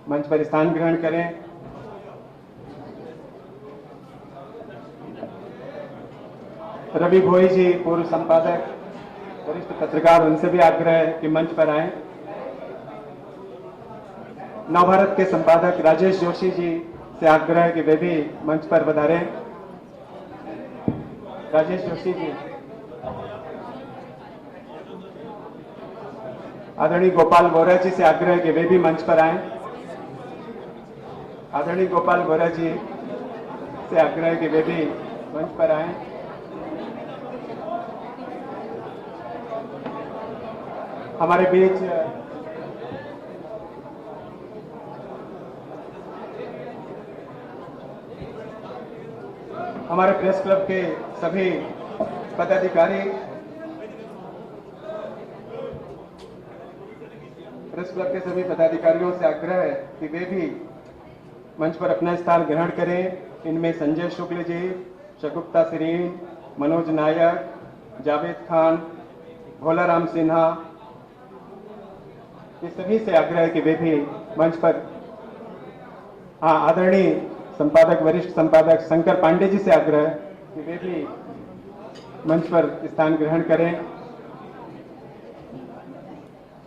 मंच पर स्थान ग्रहण करें। रवि भोई जी, पूर्व संपादक, वरिष्ठ पत्रकार, उनसे भी आग्रह है कि मंच पर आएं। नवभारत के संपादक राजेश जोशी जी से आग्रह है कि वे भी मंच पर पधारें। राजेश जोशी जी। आदरणीय गोपाल बोरा जी से आग्रह है कि वे भी मंच पर आएं। आदरणीय गोपाल बोरा जी से आग्रह है कि वे भी मंच पर आएं। हमारे बीच हमारे प्रेस क्लब के सभी पदाधिकारी, प्रेस क्लब के सभी पदाधिकारियों से आग्रह है कि वे भी मंच पर अपना स्थान ग्रहण करें। इनमें संजय शुक्ल जी, शगुप्ता सरीन, मनोज नायक, जावेद खान, भोलाराम सिन्हा, ये सभी से आग्रह है कि वे भी मंच पर। हाँ, आदरणीय संपादक, वरिष्ठ संपादक शंकर पांडे जी से आग्रह है कि वे भी मंच पर स्थान ग्रहण करें।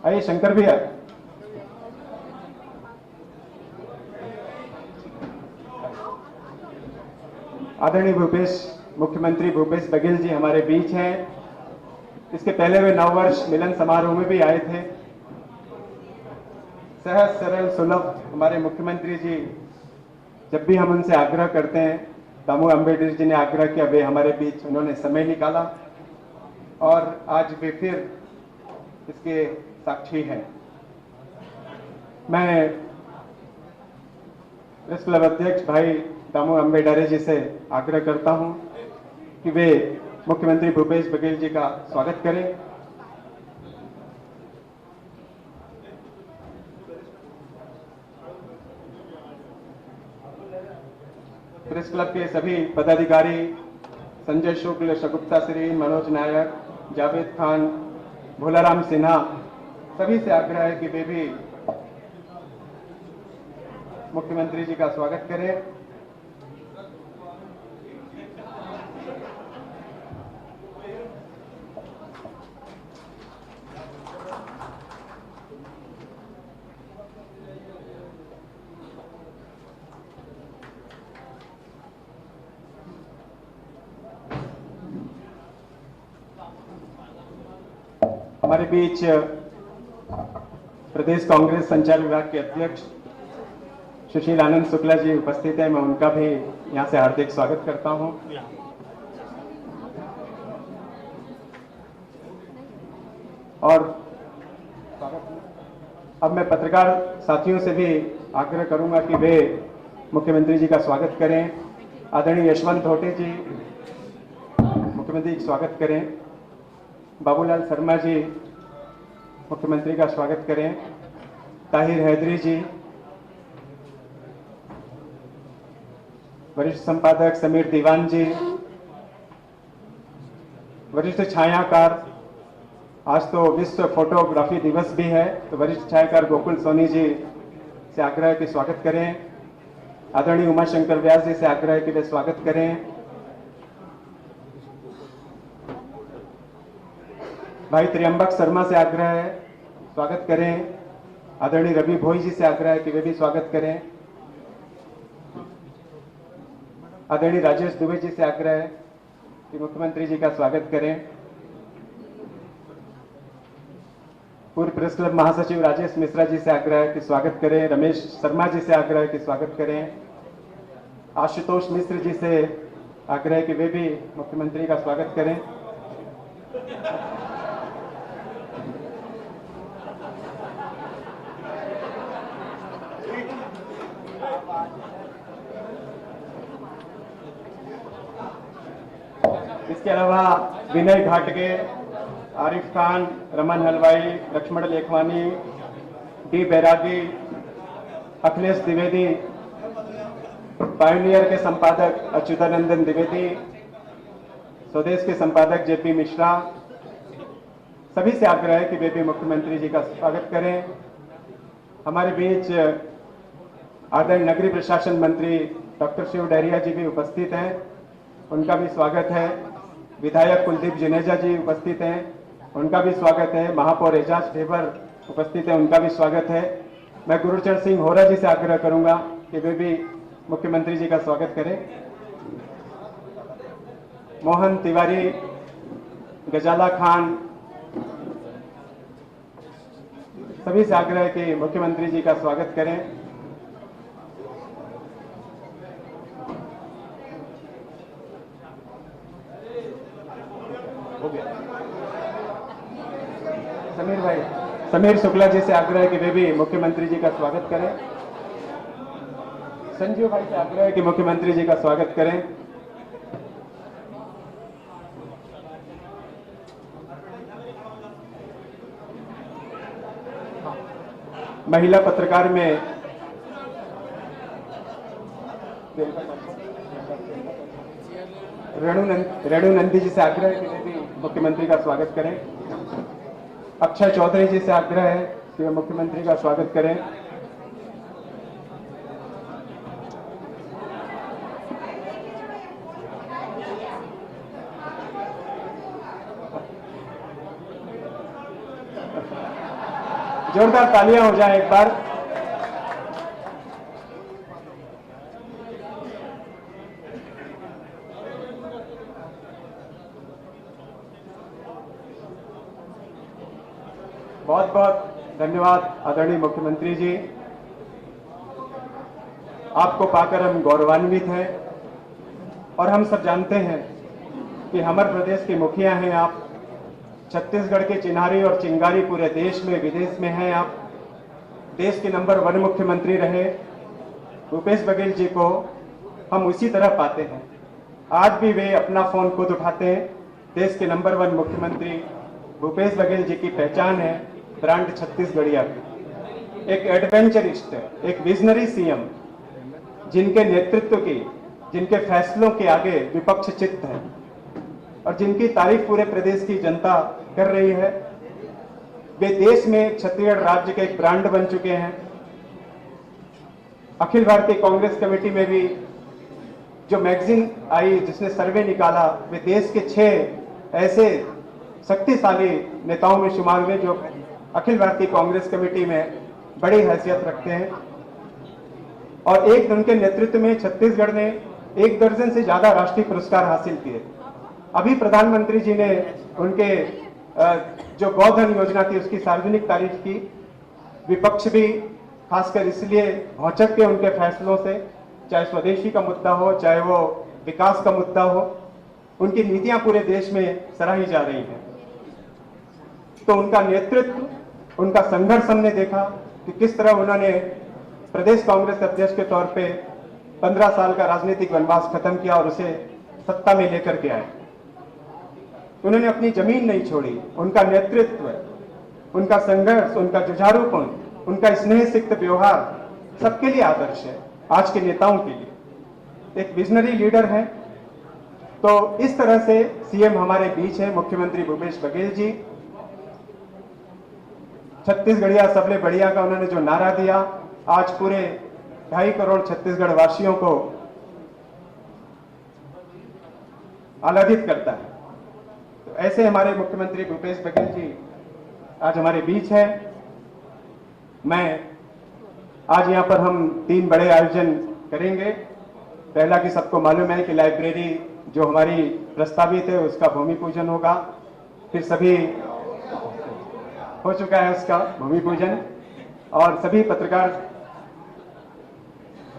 आइए शंकर भैया। आदरणीय मुख्यमंत्री भूपेश बघेल जी हमारे बीच हैं। इसके पहले वे नववर्ष मिलन समारोह में भी आए थे। सहज सरल सुलभ हमारे मुख्यमंत्री जी, जब भी हम उनसे आग्रह करते हैं, दामू अम्बेडकर जी ने आग्रह किया, वे हमारे बीच उन्होंने समय निकाला और आज वे फिर इसके साक्षी हैं। मैं प्रेस क्लब अध्यक्ष भाई दामू अम्बेडकर जी से आग्रह करता हूं कि वे मुख्यमंत्री भूपेश बघेल जी का स्वागत करें। प्रेस क्लब के सभी पदाधिकारी संजय शुक्ल, शगुप्ता सरीन, मनोज नायक, जावेद खान, भोलाराम सिन्हा, सभी से आग्रह है कि वे भी मुख्यमंत्री जी का स्वागत करें। हमारे बीच प्रदेश कांग्रेस संचार विभाग के अध्यक्ष सुशील आनंद शुक्ला जी उपस्थित हैं। मैं उनका भी यहां से हार्दिक स्वागत करता हूं। और अब मैं पत्रकार साथियों से भी आग्रह करूंगा कि वे मुख्यमंत्री जी का स्वागत करें। आदरणीय यशवंत होटे जी मुख्यमंत्री जी का स्वागत करें। बाबूलाल शर्मा जी मुख्यमंत्री का स्वागत करें। ताहिर हैदरी जी, वरिष्ठ संपादक समीर दीवान जी, वरिष्ठ छायाकार, आज तो विश्व फोटोग्राफी दिवस भी है, तो वरिष्ठ छायाकार गोकुल सोनी जी से आग्रह है कि स्वागत करें। आदरणीय उमाशंकर व्यास जी से आग्रह है कि वे स्वागत करें। भाई त्रियंबक शर्मा से आग्रह है स्वागत करें। आदरणीय रवि भोई जी से आग्रह है कि वे भी स्वागत करें। आदरणीय राजेश दुबे जी से आग्रह है कि मुख्यमंत्री जी का स्वागत करें। पूर्व प्रेस क्लब महासचिव राजेश मिश्रा जी से आग्रह है कि स्वागत करें। रमेश शर्मा जी से आग्रह है कि स्वागत करें। आशुतोष मिश्र जी से आग्रह है कि वे भी मुख्यमंत्री का स्वागत करें। इसके अलावा विनय घाटगे, आरिफ खान, रमन हलवाई, लक्ष्मण लेखवानी, डी बैरागी, अखिलेश द्विवेदी, पायोनियर के संपादक अच्युतानंदन द्विवेदी, स्वदेश के संपादक जेपी मिश्रा, सभी से आग्रह है कि वे भी मुख्यमंत्री जी का स्वागत करें। हमारे बीच आदरणीय नगरीय प्रशासन मंत्री डॉक्टर शिव डहरिया जी भी उपस्थित हैं, उनका भी स्वागत है। विधायक कुलदीप जुनेजा जी उपस्थित हैं, उनका भी स्वागत है। महापौर एजाज ढेबर उपस्थित हैं, उनका भी स्वागत है। मैं गुरुचरण सिंह होरा जी से आग्रह करूंगा कि वे भी मुख्यमंत्री जी का स्वागत करें। मोहन तिवारी, गजाला खान, सभी से आग्रह है कि मुख्यमंत्री जी का स्वागत करें। हो गया। समीर भाई, समीर शुक्ला जी से आग्रह है कि वे भी मुख्यमंत्री जी का स्वागत करें। संजीव भाई से आग्रह है कि मुख्यमंत्री जी का स्वागत करें। महिला पत्रकार में रेणु नंदी जी से आग्रह है कि वे भी मुख्यमंत्री का स्वागत करें। अक्षय चौधरी जी से आग्रह है कि वे मुख्यमंत्री का स्वागत करें। जोरदार तालियां हो जाए एक बार। बहुत बहुत धन्यवाद आदरणीय मुख्यमंत्री जी, आपको पाकर हम गौरवान्वित हैं और हम सब जानते हैं कि हमारे प्रदेश के मुखिया हैं आप। छत्तीसगढ़ के चिन्हारी और चिंगारी पूरे देश में विदेश में हैं आप। देश के नंबर 1 मुख्यमंत्री रहे भूपेश बघेल जी को हम उसी तरह पाते हैं। आज भी वे अपना फोन खुद उठाते हैं। देश के नंबर 1 मुख्यमंत्री भूपेश बघेल जी की पहचान है ब्रांड छत्तीसगढ़िया की। एक एडवेंचरिस्ट, एक विजनरी सीएम, जिनके नेतृत्व की, जिनके फैसलों के आगे विपक्ष चित्त है और जिनकी तारीफ पूरे प्रदेश की जनता कर रही है। वे देश में छत्तीसगढ़ राज्य के एक ब्रांड बन चुके हैं। अखिल भारतीय कांग्रेस कमेटी में भी जो मैगजीन आई जिसने सर्वे निकाला, वे देश के 6 ऐसे शक्तिशाली नेताओं में शुमार हुए जो अखिल भारतीय कांग्रेस कमेटी में बड़ी हैसियत रखते हैं। और एक उनके नेतृत्व में छत्तीसगढ़ ने 1 दर्जन से ज्यादा राष्ट्रीय पुरस्कार हासिल किए। अभी प्रधानमंत्री जी ने उनके जो गौधन योजना थी उसकी सार्वजनिक तारीफ की। विपक्ष भी खासकर इसलिए भौचक के उनके फैसलों से, चाहे स्वदेशी का मुद्दा हो, चाहे वो विकास का मुद्दा हो, उनकी नीतियां पूरे देश में सराही जा रही हैं। तो उनका नेतृत्व, उनका संघर्ष हमने देखा कि किस तरह उन्होंने प्रदेश कांग्रेस अध्यक्ष के तौर पे 15 साल का राजनीतिक वनवास खत्म किया और उसे सत्ता में लेकर के आए। उन्होंने अपनी जमीन नहीं छोड़ी। उनका नेतृत्व, उनका संघर्ष, उनका जुझारूपन, उनका स्नेह सिक्त व्यवहार सबके लिए आदर्श है, आज के नेताओं के लिए। एक विजनरी लीडर है। तो इस तरह से सीएम हमारे बीच है, मुख्यमंत्री भूपेश बघेल जी। छत्तीसगढ़िया सबले बढ़िया का उन्होंने जो नारा दिया, आज पूरे 2.5 करोड़ छत्तीसगढ़ वासियों को आह्लादित करता है। तो ऐसे हमारे मुख्यमंत्री भूपेश बघेल जी आज हमारे बीच है। मैं आज यहाँ पर हम 3 बड़े आयोजन करेंगे। पहला कि सबको मालूम है कि लाइब्रेरी जो हमारी प्रस्तावित है उसका भूमि पूजन होगा। फिर सभी हो चुका है उसका भूमि पूजन, और सभी पत्रकार,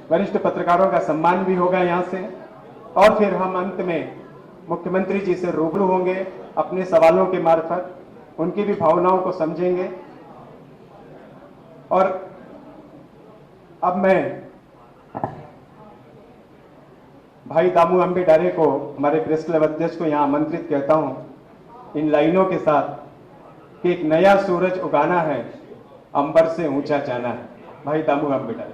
वरिष्ठ पत्रकारों का सम्मान भी होगा यहाँ से। और फिर हम अंत में मुख्यमंत्री जी से रूबरू होंगे, अपने सवालों के मार्फत उनकी भी भावनाओं को समझेंगे। और अब मैं भाई दामू अम्बे डारे को, हमारे प्रेस क्लब अध्यक्ष को यहाँ आमंत्रित करता हूँ इन लाइनों के साथ कि एक नया सूरज उगाना है, अंबर से ऊंचा जाना है। भाई दामू अम्बे डारे।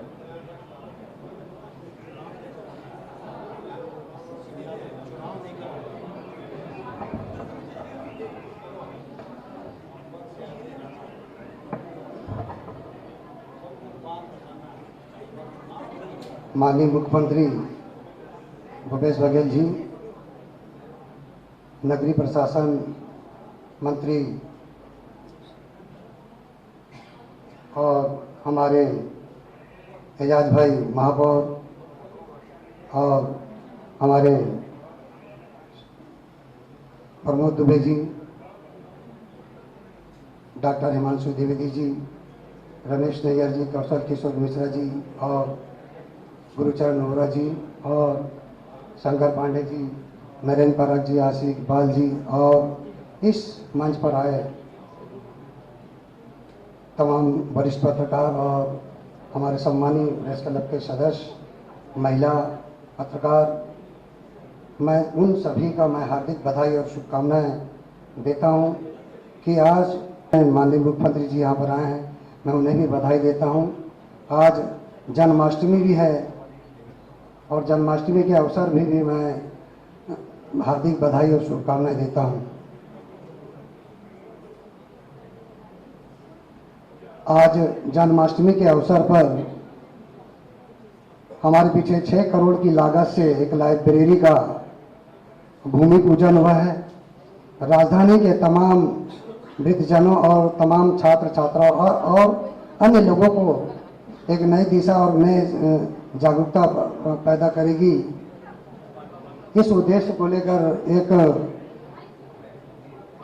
माननीय मुख्यमंत्री भूपेश बघेल जी, नगरीय प्रशासन मंत्री और हमारे एजाज भाई महापौर और हमारे प्रमोद दुबे जी, डॉक्टर हिमांशु द्विवेदी जी, रमेश नैयर जी, कौशल किशोर मिश्रा जी और गुरुचरण नोहरा जी और शंकर पांडे जी, नरेंद्र परक जी, आशिक इकबाल जी और इस मंच पर आए तमाम वरिष्ठ पत्रकार और हमारे सम्मानीय प्रेस क्लब के सदस्य, महिला पत्रकार, मैं उन सभी का मैं हार्दिक बधाई और शुभकामनाएं देता हूं कि आज माननीय मुख्यमंत्री जी यहाँ पर आए हैं, मैं उन्हें भी बधाई देता हूं। आज जन्माष्टमी भी है और जन्माष्टमी के अवसर भी मैं हार्दिक बधाई और शुभकामनाएं देता हूं। आज जन्माष्टमी के अवसर पर हमारे पीछे 6 करोड़ की लागत से एक लाइब्रेरी का भूमि पूजन हुआ है। राजधानी के तमाम वृद्धजनों और तमाम छात्र छात्राओं और अन्य लोगों को एक नई दिशा और नए जागरूकता पैदा करेगी। इस उद्देश्य को लेकर एक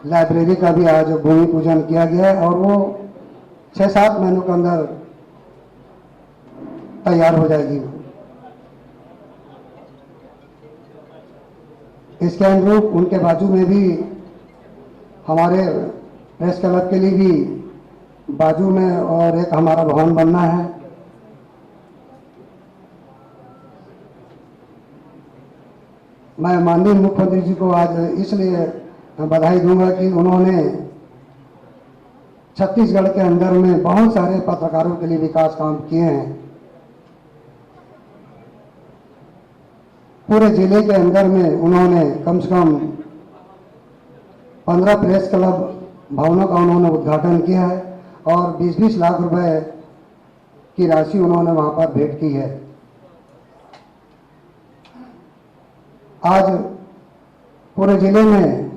लाइब्रेरी का भी आज भूमि पूजन किया गया है और वो 6-7 महीनों के अंदर तैयार हो जाएगी। इसके अनुरूप उनके बाजू में भी हमारे प्रेस क्लब के लिए भी बाजू में और एक हमारा भवन बनना है। मैं माननीय मुख्यमंत्री जी को आज इसलिए बधाई दूंगा कि उन्होंने छत्तीसगढ़ के अंदर में बहुत सारे पत्रकारों के लिए विकास काम किए हैं। पूरे जिले के अंदर में उन्होंने कम से कम 15 प्रेस क्लब भवनों का उन्होंने उद्घाटन किया है और 20-20 लाख रुपए की राशि उन्होंने वहां पर भेंट की है। आज पूरे जिले में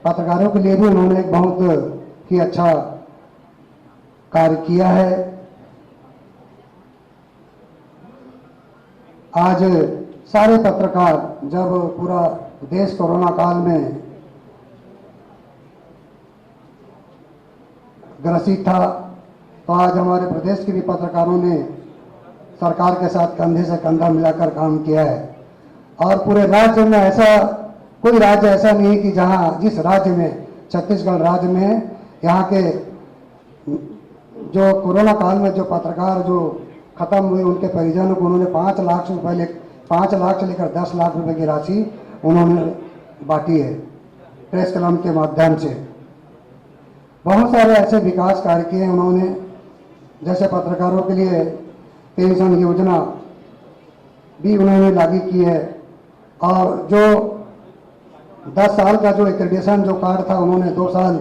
पत्रकारों के लिए भी उन्होंने एक बहुत ही अच्छा कार्य किया है। आज सारे पत्रकार, जब पूरा देश कोरोना काल में ग्रसित था, तो आज हमारे प्रदेश के भी पत्रकारों ने सरकार के साथ कंधे से कंधा मिलाकर काम किया है। और पूरे राज्य में ऐसा कोई राज्य ऐसा नहीं कि जहां जिस राज्य में, छत्तीसगढ़ राज्य में, यहाँ के जो कोरोना काल में जो पत्रकार जो खत्म हुए उनके परिजनों को उन्होंने 5 लाख से लेकर 10 लाख रुपए की राशि उन्होंने बांटी है प्रेस क्लब के माध्यम से। बहुत सारे ऐसे विकास कार्य किए उन्होंने, जैसे पत्रकारों के लिए पेंशन योजना भी उन्होंने लागू की है और जो 10 साल का जो एक्रेडिटेशन जो कार्ड था उन्होंने 2 साल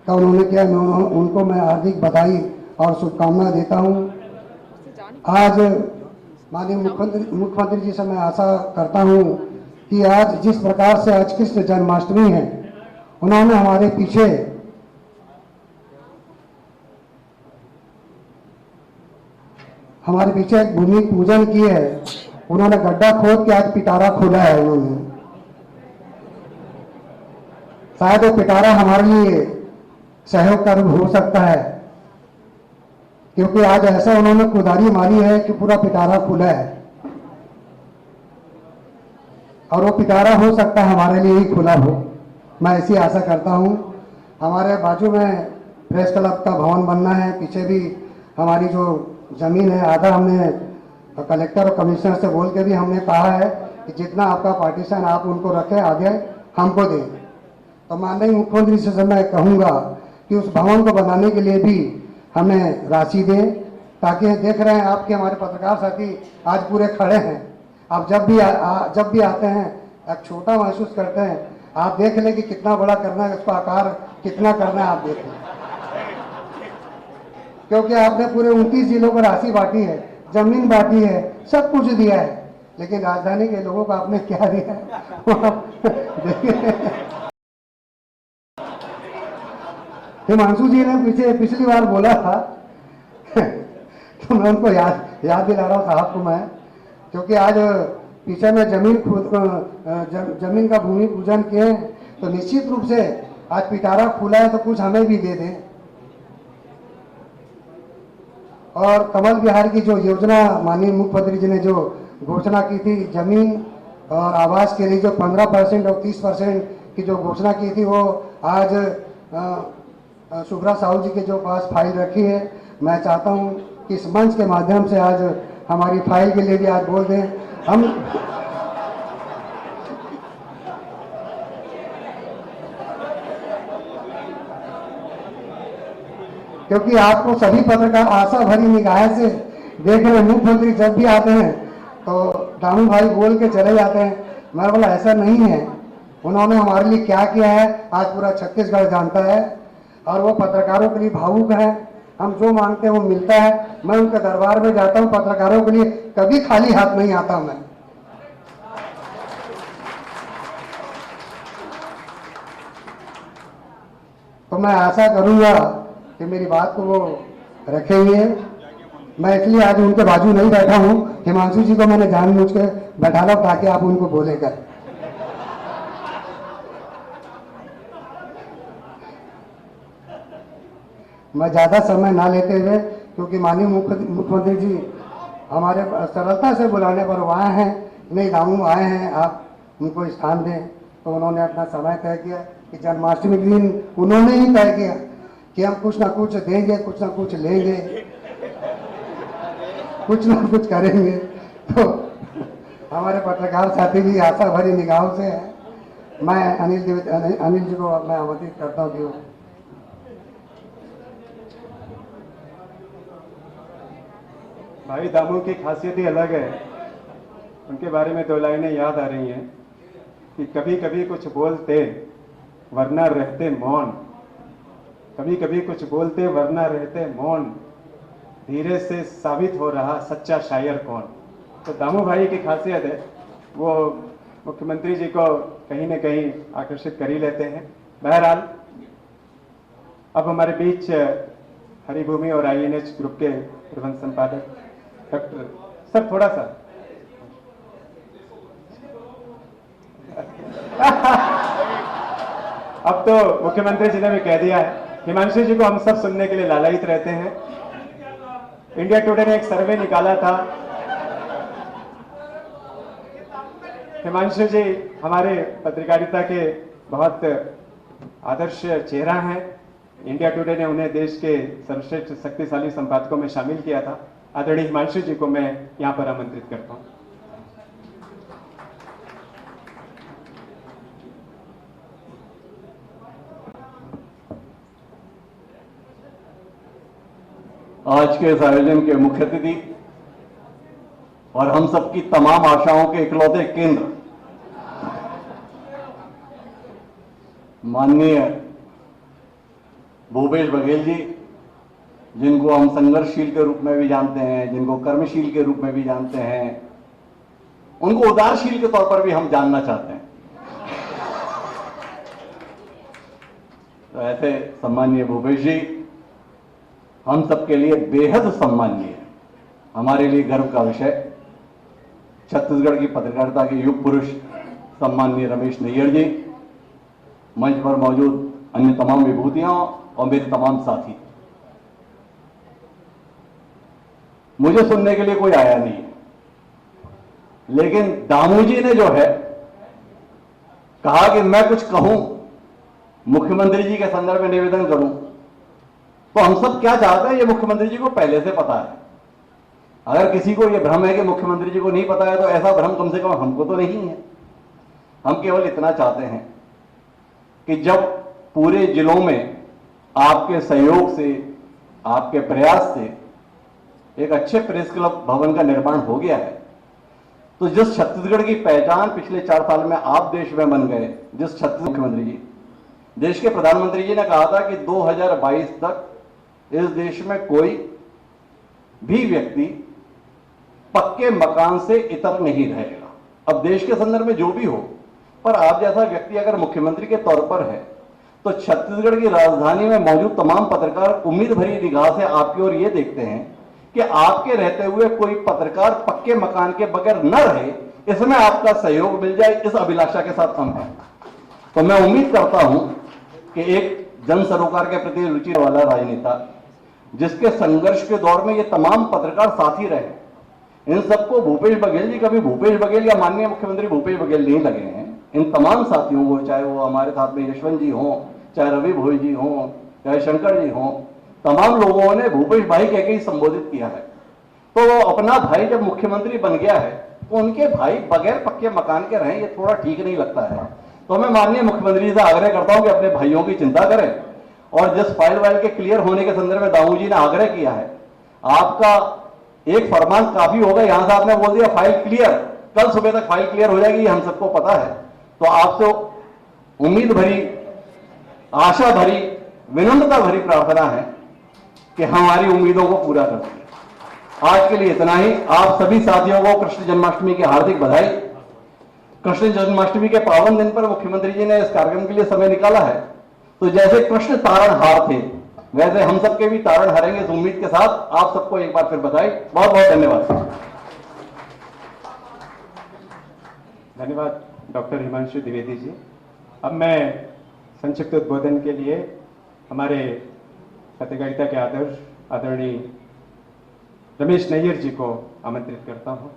का उन्होंने किया। उनको मैं हार्दिक बधाई और शुभकामनाएं देता हूं। आज माननीय मुख्यमंत्री जी से मैं आशा करता हूं कि आज जिस प्रकार से आज कृष्ण जन्माष्टमी है, उन्होंने हमारे पीछे एक भूमि पूजन की है। उन्होंने गड्ढा खोद के आज पिटारा खोला है। उन्होंने शायद वो पिटारा हमारे लिए सहयोग का रूप हो सकता है, क्योंकि आज ऐसा उन्होंने कुदारी मारी है कि पूरा पिटारा खुला है और वो पिटारा हो सकता है हमारे लिए ही खुला हो। मैं ऐसी आशा करता हूं। हमारे बाजू में प्रेस क्लब का भवन बनना है, पीछे भी हमारी जो जमीन है आधा हमने कलेक्टर और कमिश्नर से बोल के भी हमने कहा है कि जितना आपका पार्टीशन आप उनको रखें, आगे हमको दें। तो माननीय मुख्यमंत्री से मैं कहूँगा कि उस भवन को बनाने के लिए भी हमें राशि दें, ताकि देख रहे हैं आपके हमारे पत्रकार साथी आज पूरे खड़े हैं। आप जब भी आते हैं एक छोटा महसूस करते हैं। आप देख लें कि कितना बड़ा करना है, उसका आकार कितना करना है, आप देख लें, क्योंकि आपने पूरे 29 जिलों को राशि बांटी है। जमीन बांटी है, सब कुछ दिया है, लेकिन राजधानी के लोगों को आपने क्या दिया है? देखिए, हिमांशु जी ने पिछली बार बोला था तो मैं उनको याद दिला रहा हूँ साहब को मैं, क्योंकि आज पीछे में जमीन का भूमि पूजन किए, तो निश्चित रूप से आज पिटारा खुला है तो कुछ हमें भी दे दें। और कमल विहार की जो योजना माननीय मुख्यमंत्री जी ने जो घोषणा की थी, जमीन और आवास के लिए जो 15% और 30% की जो घोषणा की थी, वो आज शुभ्रा साहू जी के जो पास फाइल रखी है। मैं चाहता हूं कि इस मंच के माध्यम से आज हमारी फाइल के लिए भी आज बोल दें हम, क्योंकि आपको सभी पत्रकार आशा भरी निगाह से देख रहे हैं। मुख्यमंत्री जब भी आते हैं तो दामू भाई बोल के चले जाते हैं। मैं बोला ऐसा नहीं है, उन्होंने हमारे लिए क्या किया है आज पूरा छत्तीसगढ़ जानता है, और वो पत्रकारों के लिए भावुक है। हम जो मांगते हैं वो मिलता है। मैं उनके दरबार में जाता हूं, पत्रकारों के लिए कभी खाली हाथ नहीं आता मैं। तो मैं आशा करूंगा कि मेरी बात को वो रखेंगे। मैं इसलिए आज उनके बाजू नहीं बैठा हूं, हिमांशु जी को मैंने जानबूझ के बैठा ला ताकि आप उनको बोलेगा। मैं ज्यादा समय ना लेते हुए, क्योंकि माननीय मुख्यमंत्री जी हमारे सरलता से बुलाने पर वो आए हैं, नहीं दामू आए हैं, आप उनको स्थान दें, तो उन्होंने अपना समय तय किया कि जन्माष्टमी के दिन उन्होंने ही तय किया कि हम कुछ ना कुछ देंगे, कुछ ना कुछ लेंगे, कुछ ना कुछ करेंगे। तो हमारे पत्रकार साथी भी आशा भरी निगाहों से है। मैं अनिल जी को मैं आमंत्रित करता हूँ कि भाई दामू की खासियत ही अलग है। उनके बारे में 2 लाइनें याद आ रही हैं कि कभी कभी कुछ बोलते वरना रहते मौन, कभी कभी कुछ बोलते वरना रहते मौन, धीरे से साबित हो रहा सच्चा शायर कौन। तो दामू भाई की खासियत है, वो मुख्यमंत्री जी को कहीं न कहीं आकर्षित कर ही लेते हैं। बहरहाल अब हमारे बीच हरिभूमि और INH ग्रुप के प्रबंध संपादक डॉक्टर सर, थोड़ा सा अब तो मुख्यमंत्री जी ने भी कह दिया है। हिमांशु जी को हम सब सुनने के लिए लालायित रहते हैं। इंडिया टुडे ने एक सर्वे निकाला था। हिमांशु जी हमारे पत्रकारिता के बहुत आदर्श चेहरा हैं। इंडिया टुडे ने उन्हें देश के सर्वश्रेष्ठ शक्तिशाली संपादकों में शामिल किया था। आदरणीय हिमांशु जी को मैं यहां पर आमंत्रित करता हूं। आज के इस आयोजन के मुख्य अतिथि और हम सबकी तमाम आशाओं के इकलौते केंद्र माननीय भूपेश बघेल जी, जिनको हम संघर्षशील के रूप में भी जानते हैं, जिनको कर्मशील के रूप में भी जानते हैं, उनको उदारशील के तौर पर भी हम जानना चाहते हैं। तो ऐसे सम्माननीय भूपेश जी हम सबके लिए बेहद सम्माननीय है। हमारे लिए गर्व का विषय छत्तीसगढ़ की पत्रकारिता के युग पुरुष सम्माननीय रमेश नैयर जी, मंच पर मौजूद अन्य तमाम विभूतियां और मेरे तमाम साथी। मुझे सुनने के लिए कोई आया नहीं है, लेकिन दामू जी ने जो है कहा कि मैं कुछ कहूं, मुख्यमंत्री जी के संदर्भ में निवेदन करूं, तो हम सब क्या चाहते हैं ये मुख्यमंत्री जी को पहले से पता है। अगर किसी को यह भ्रम है कि मुख्यमंत्री जी को नहीं पता है, तो ऐसा भ्रम कम से कम हमको तो नहीं है। हम केवल इतना चाहते हैं कि जब पूरे जिलों में आपके सहयोग से, आपके प्रयास से एक अच्छे प्रेस क्लब भवन का निर्माण हो गया है, तो जिस छत्तीसगढ़ की पहचान पिछले 4 साल में आप देश में बन गए, जिस छत्तीसगढ़ मुख्यमंत्री जी, देश के प्रधानमंत्री जी ने कहा था कि 2022 तक इस देश में कोई भी व्यक्ति पक्के मकान से इतर नहीं रहेगा। अब देश के संदर्भ में जो भी हो, पर आप जैसा व्यक्ति अगर मुख्यमंत्री के तौर पर है तो छत्तीसगढ़ की राजधानी में मौजूद तमाम पत्रकार उम्मीद भरी निगाह से आपकी ओर ये देखते हैं कि आपके रहते हुए कोई पत्रकार पक्के मकान के बगैर न रहे, इसमें आपका सहयोग मिल जाए, इस अभिलाषा के साथ हम हैं। तो मैं उम्मीद करता हूं कि एक जन सरोकार के प्रति रुचि वाला राजनेता, जिसके संघर्ष के दौर में ये तमाम पत्रकार साथी रहे, इन सबको भूपेश बघेल जी कभी भूपेश बघेल या माननीय मुख्यमंत्री भूपेश बघेल नहीं लगे हैं। इन तमाम साथियों को, चाहे वो हमारे साथ में यशवंत जी हों, चाहे रवि भोई जी हों, चाहे शंकर जी हों, तमाम लोगों ने भूपेश भाई कह के ही संबोधित किया है। तो वो अपना भाई जब मुख्यमंत्री बन गया है तो उनके भाई बगैर पक्के मकान के रहें, ये थोड़ा ठीक नहीं लगता है। तो मैं माननीय मुख्यमंत्री से आग्रह करता हूं कि अपने भाइयों की चिंता करें, और जिस फाइल वाइल के क्लियर होने के संदर्भ में दाऊ जी ने आग्रह किया है, आपका एक फरमान काफी होगा। यहां से आपने बोल दिया फाइल क्लियर, कल सुबह तक फाइल क्लियर हो जाएगी, ये हम सबको पता है। तो आपसे उम्मीद भरी, आशा भरी, विनम्रता भरी प्रार्थना है कि हमारी उम्मीदों को पूरा कर दें। आज के लिए इतना ही। आप सभी साथियों को कृष्ण जन्माष्टमी की हार्दिक बधाई। कृष्ण जन्माष्टमी के पावन दिन पर मुख्यमंत्री जी ने इस कार्यक्रम के लिए समय निकाला है, तो जैसे कृष्ण तारणहार थे वैसे हम सबके भी तारण हारेंगे, इस उम्मीद के साथ आप सबको एक बार फिर बधाई। बहुत बहुत धन्यवाद। धन्यवाद डॉक्टर हिमांशु द्विवेदी जी। अब मैं संक्षिप्त उद्बोधन के लिए हमारे पत्रकारिता के आदर्श आदरणीय रमेश नैयर जी को आमंत्रित करता हूं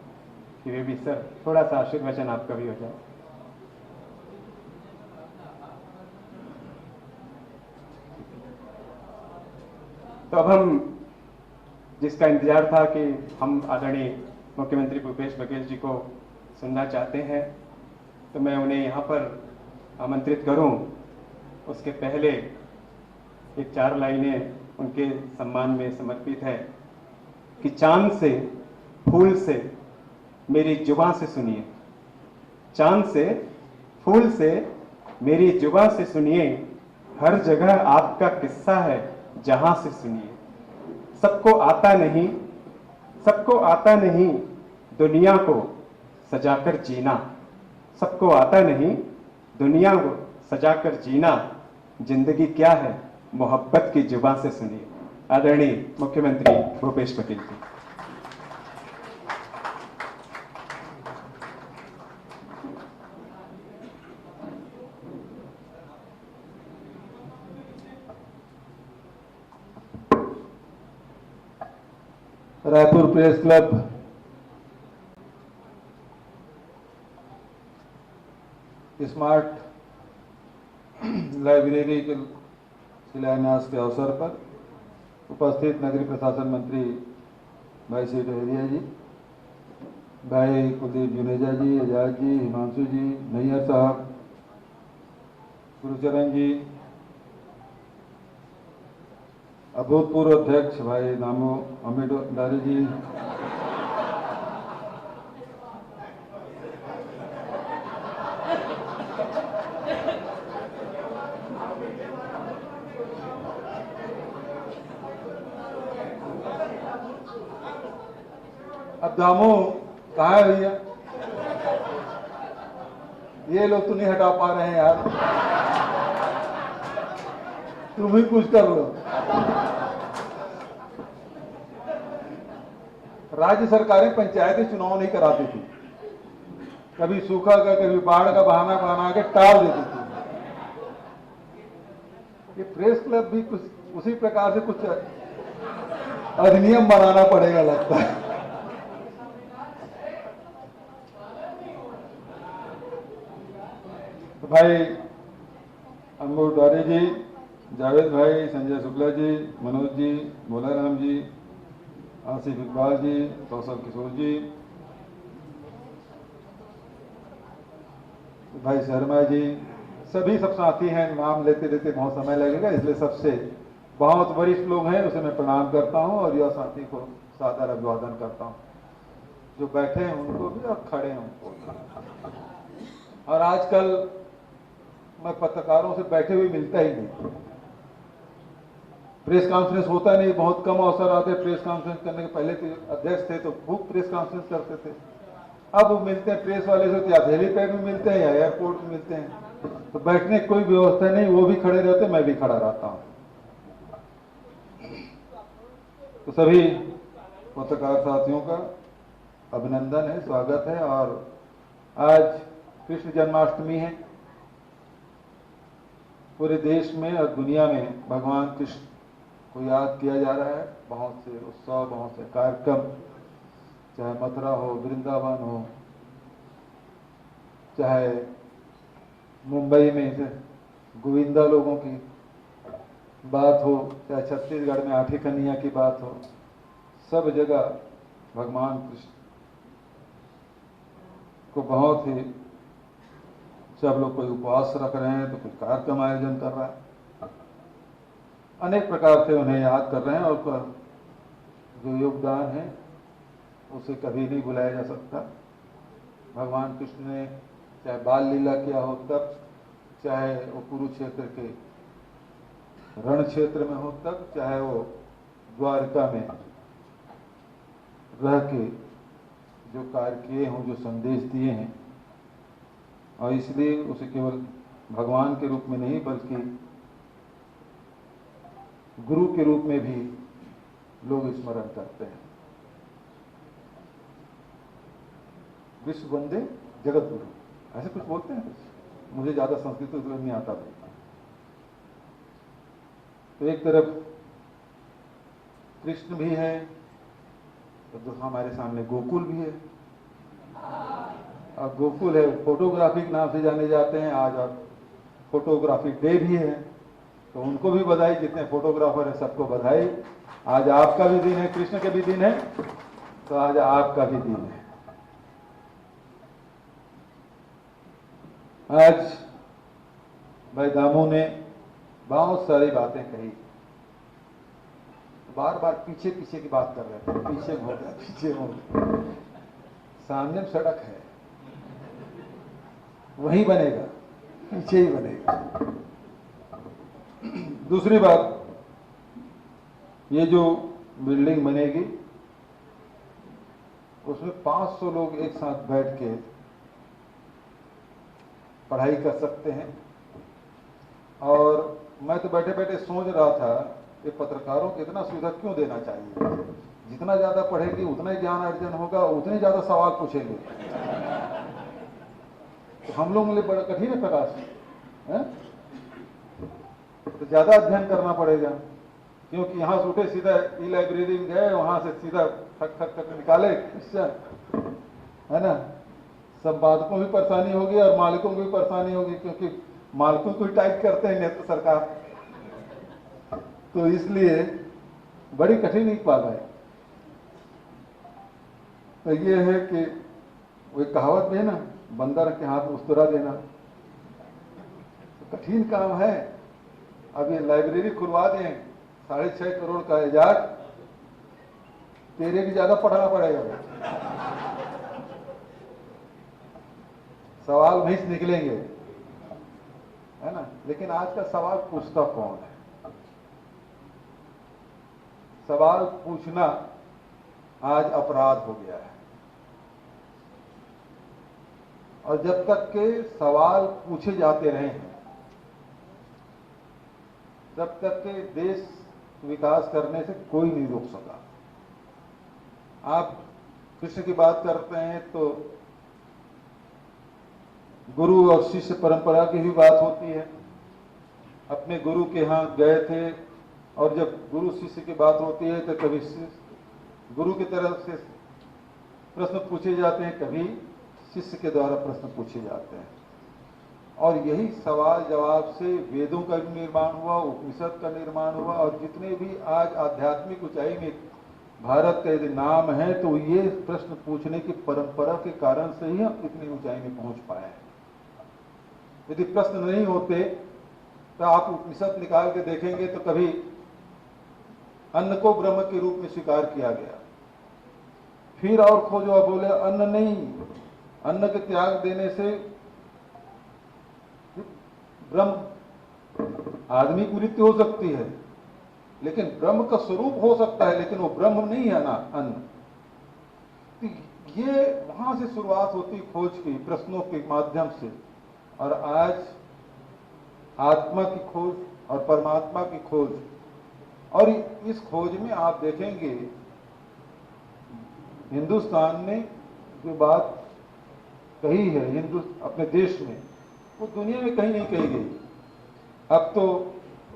कि वे भी सर थोड़ा सा आशीर्वचन आपका भी हो जाए। तो अब हम जिसका इंतजार था कि हम आदरणीय मुख्यमंत्री भूपेश बघेल जी को सुनना चाहते हैं, तो मैं उन्हें यहाँ पर आमंत्रित करूं, उसके पहले एक 4 लाइनें उनके सम्मान में समर्पित है कि चांद से फूल से मेरी जुबां से सुनिए, चांद से फूल से मेरी जुबां से सुनिए, हर जगह आपका किस्सा है जहां से सुनिए। सबको आता नहीं दुनिया को सजाकर जीना, सबको आता नहीं दुनिया को सजाकर जीना, जिंदगी क्या है मोहब्बत की जुबां से सुनिए। आदरणीय मुख्यमंत्री Bhupesh Baghel ji. Raipur press club smart library के शिलान्यास के अवसर पर उपस्थित नगरीय प्रशासन मंत्री भाई श्री डहरिया जी, भाई कुलदीप जुनेजा जी, एजाज जी, हिमांशु जी, नैयर साहब, गुरुचरण जी, अभूतपूर्व अध्यक्ष भाई नामो अमित डारे जी, अब दामो कहाँ है भैया? ये लोग तो नहीं हटा पा रहे हैं यार, तुम ही कुछ कर लो। राज्य सरकारें पंचायती चुनाव नहीं कराती थी, कभी सूखा का कभी बाढ़ का बहाना बना के टाल देती थी। ये प्रेस क्लब भी कुछ उसी प्रकार से कुछ अधिनियम बनाना पड़ेगा लगता है। तो भाई अमोल डोरे जी, जावेद भाई, संजय शुक्ला जी, मनोज जी, भोलाराम जी, आसिफ इकबाल जी, कौशल किशोर जी, भाई शर्मा जी, सभी सब साथी हैं। नाम लेते लेते बहुत समय लगेगा, इसलिए सबसे बहुत वरिष्ठ लोग हैं उसे मैं प्रणाम करता हूं और युवा साथी को सादर अभिवादन करता हूं, जो बैठे हैं उनको भी और खड़े हैं उनको। और आजकल मैं पत्रकारों से बैठे हुए मिलता ही नहीं, प्रेस कॉन्फ्रेंस होता नहीं, बहुत कम अवसर आते प्रेस कॉन्फ्रेंस करने के। पहले तो अध्यक्ष थे तो खूब प्रेस कॉन्फ्रेंस करते थे। अब वो मिलते हैं प्रेस वाले से तो या हेलीपैड में मिलते हैं या एयरपोर्ट में मिलते हैं, तो बैठने की कोई व्यवस्था नहीं, वो भी खड़े रहते, मैं भी खड़ा रहता हूँ। तो सभी पत्रकार साथियों का अभिनंदन है, स्वागत है। और आज कृष्ण जन्माष्टमी है। पूरे देश में और दुनिया में भगवान कृष्ण को याद किया जा रहा है। बहुत से उत्सव, बहुत से कार्यक्रम, चाहे मथुरा हो, वृंदावन हो, चाहे मुंबई में से गोविंदा लोगों की बात हो, चाहे छत्तीसगढ़ में आठी कन्हैया की बात हो, सब जगह भगवान कृष्ण को बहुत ही, सब लोग कोई उपवास रख रहे हैं तो कोई कार्यक्रम आयोजन कर रहा है, अनेक प्रकार से उन्हें याद कर रहे हैं। और जो योगदान है उसे कभी नहीं भुलाया जा सकता। भगवान कृष्ण ने चाहे बाल लीला किया हो तब, चाहे वो कुरुक्षेत्र के रण क्षेत्र में हो तब, चाहे वो द्वारका में रह के जो कार्य किए हों, जो संदेश दिए हैं, और इसलिए उसे केवल भगवान के रूप में नहीं बल्कि गुरु के रूप में भी लोग स्मरण करते हैं। विश्व वंदे जगत गुरु, ऐसे कुछ बोलते हैं। मुझे ज्यादा संस्कृत तो नहीं आता भाई। तो एक तरफ कृष्ण भी है, तो हमारे सामने गोकुल भी है। और गोकुल है, फोटोग्राफी के नाम से जाने जाते हैं आज, और फोटोग्राफी डे भी है, तो उनको भी बधाई। जितने फोटोग्राफर है सबको बधाई। आज आपका भी दिन है, कृष्ण का भी दिन है, तो आज आपका भी दिन है। आज भाई दामू ने बहुत सारी बातें कही, बार बार पीछे पीछे की बात कर रहे थे, पीछे मुड़ गया, पीछे मुड़ गया। सामने सड़क है, वही बनेगा, पीछे ही बनेगा। दूसरी बात, ये जो बिल्डिंग बनेगी उसमें 500 लोग एक साथ बैठ के पढ़ाई कर सकते हैं। और मैं तो बैठे बैठे सोच रहा था, ये पत्रकारों को इतना सुविधा क्यों देना चाहिए? जितना ज्यादा पढ़ेंगे उतना ही ज्ञान अर्जन होगा, उतने ज्यादा सवाल पूछेंगे। तो हम लोगों के लिए बड़ा कठिन है प्रकाश है? तो ज्यादा अध्ययन करना पड़ेगा, क्योंकि यहाँ से उठे सीधा ई लाइब्रेरी में गए, वहां से सीधा ठक ठक ठक निकाले क्वेश्चन, है ना। संपादकों भी परेशानी होगी और मालिकों को भी परेशानी होगी, क्योंकि मालिकों को ही टाइप करते हैं नेत्र सरकार, तो इसलिए बड़ी कठिन पाल है। तो ये है कि वो कहावत भी है ना, बंदर के हाथ मुस्कुरा देना, तो कठिन काम है। अब ये लाइब्रेरी खुलवा दें, 6.5 करोड़ का इजाज, तेरे भी ज्यादा पढ़ना पड़ेगा, सवाल वहीं से निकलेंगे, है ना। लेकिन आज का सवाल पूछता कौन है? सवाल पूछना आज अपराध हो गया है। और जब तक के सवाल पूछे जाते रहे हैं, तब तक के देश विकास करने से कोई नहीं रोक सका। आप कृष्ण की बात करते हैं तो गुरु और शिष्य परंपरा की भी बात होती है। अपने गुरु के यहाँ गए थे, और जब गुरु शिष्य की बात होती है तो कभी गुरु की तरफ से प्रश्न पूछे जाते हैं, कभी शिष्य के द्वारा प्रश्न पूछे जाते हैं। और यही सवाल जवाब से वेदों का भी निर्माण हुआ, उपनिषद का निर्माण हुआ, और जितने भी आज आध्यात्मिक ऊंचाई में भारत का यदि नाम है तो ये प्रश्न पूछने की परंपरा के कारण से ही हम इतनी ऊंचाई में पहुंच पाए हैं। यदि प्रश्न नहीं होते तो आप उपनिषद निकाल के देखेंगे तो कभी अन्न को ब्रह्म के रूप में स्वीकार किया गया, फिर और खोजो, आप बोले अन्न नहीं, अन्न के त्याग देने से ब्रह्म, आदमी की मृत्यु हो सकती है, लेकिन ब्रह्म का स्वरूप हो सकता है, लेकिन वो ब्रह्म नहीं है ना अन्न। तो ये वहां से शुरुआत होती खोज की, प्रश्नों के माध्यम से, और आज आत्मा की खोज और परमात्मा की खोज। और इस खोज में आप देखेंगे हिंदुस्तान ने जो बात कही है अपने देश में, वो दुनिया में कहीं नहीं कही गई। अब तो